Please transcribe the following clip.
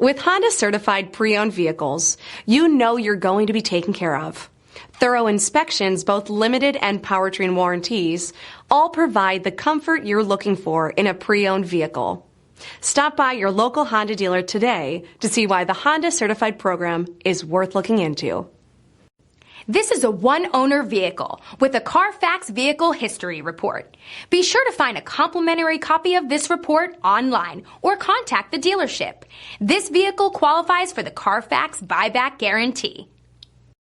With Honda certified pre-owned vehicles, you know you're going to be taken care of. Thorough inspections, both limited and powertrain warranties, all provide the comfort you're looking for in a pre-owned vehicle. Stop by your local Honda dealer today to see why the Honda certified program is worth looking into. This is a one-owner vehicle with a Carfax Vehicle History Report. Be sure to find a complimentary copy of this report online or contact the dealership. This vehicle qualifies for the Carfax Buyback Guarantee.